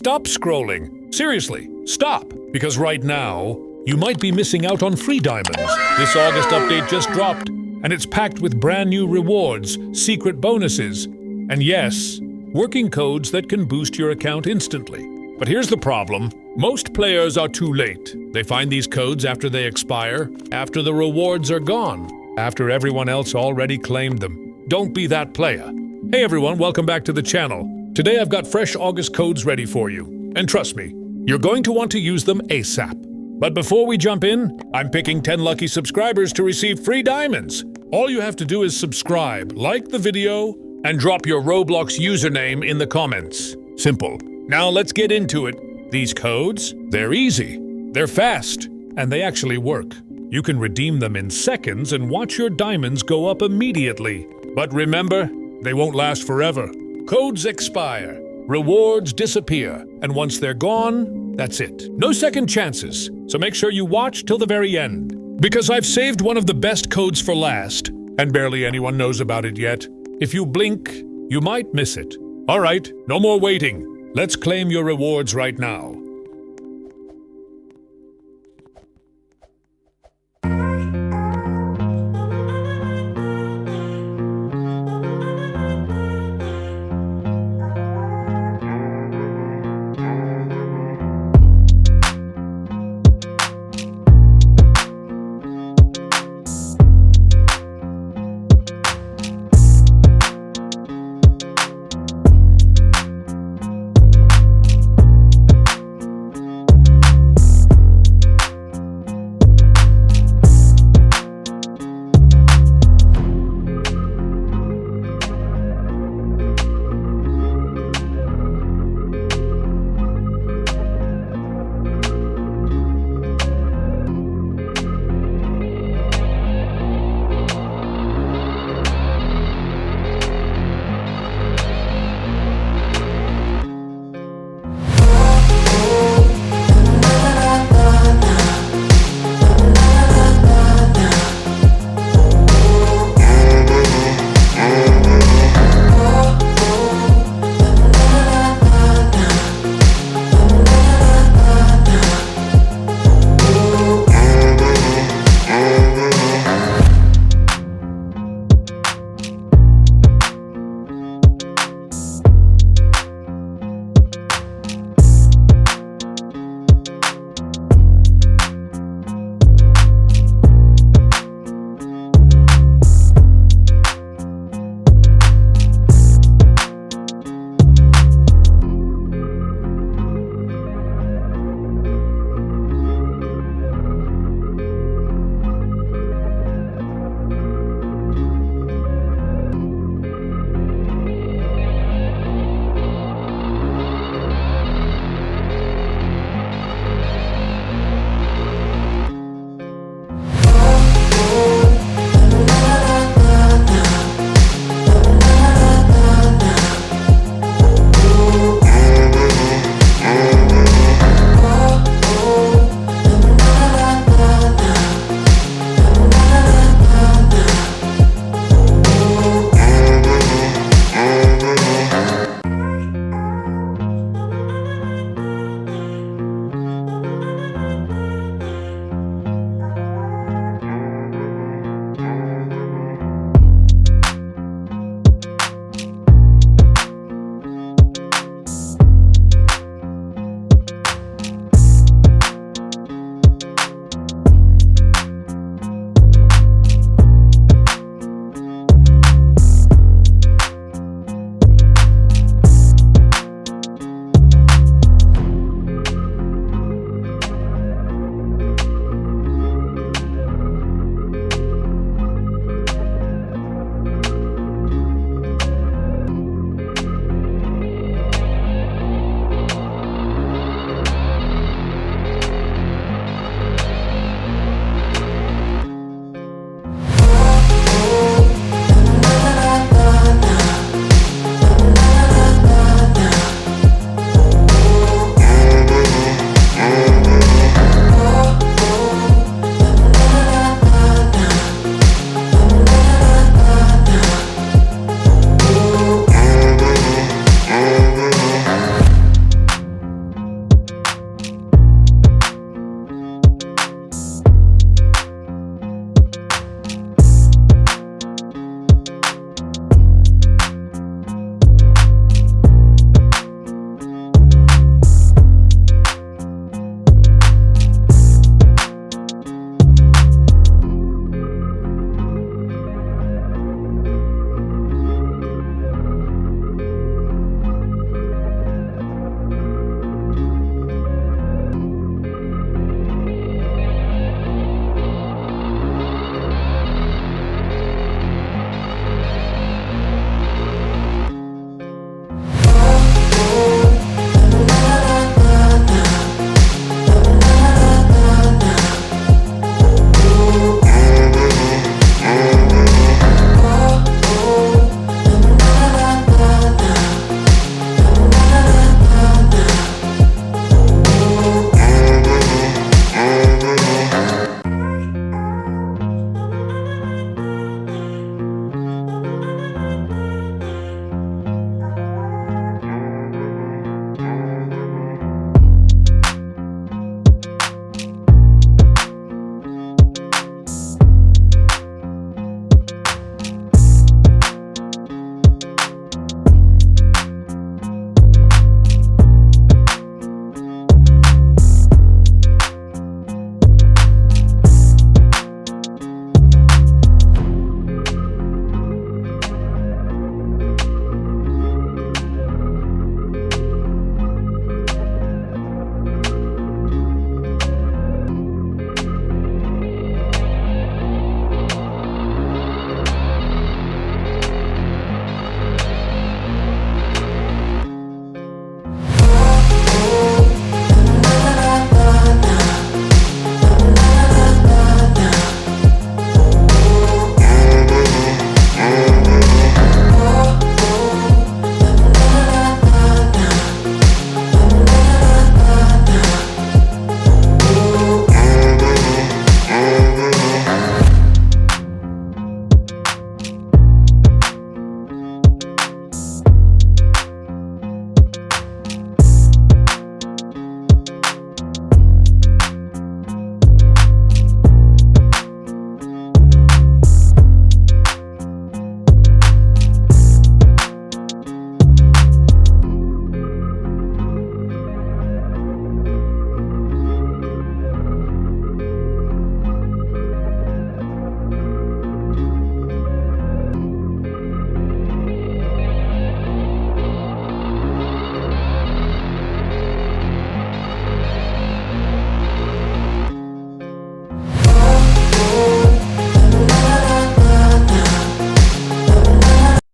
Stop scrolling. Seriously, stop. Because right now, you might be missing out on free diamonds. This August update just dropped, and it's packed with brand new rewards, secret bonuses, and yes, working codes that can boost your account instantly. But here's the problem. Most players are too late. They find these codes after they expire, after the rewards are gone, after everyone else already claimed them. Don't be that player. Hey everyone, welcome back to the channel. Today I've got fresh August codes ready for you. And trust me, you're going to want to use them ASAP. But before we jump in, I'm picking 10 lucky subscribers to receive free diamonds. All you have to do is subscribe, like the video, and drop your Roblox username in the comments. Simple. Now let's get into it. These codes, they're easy, they're fast, and they actually work. You can redeem them in seconds and watch your diamonds go up immediately. But remember, they won't last forever. Codes expire, rewards disappear, and once they're gone, that's it. No second chances, so make sure you watch till the very end. Because I've saved one of the best codes for last, and barely anyone knows about it yet. If you blink, you might miss it. All right, no more waiting. Let's claim your rewards right now.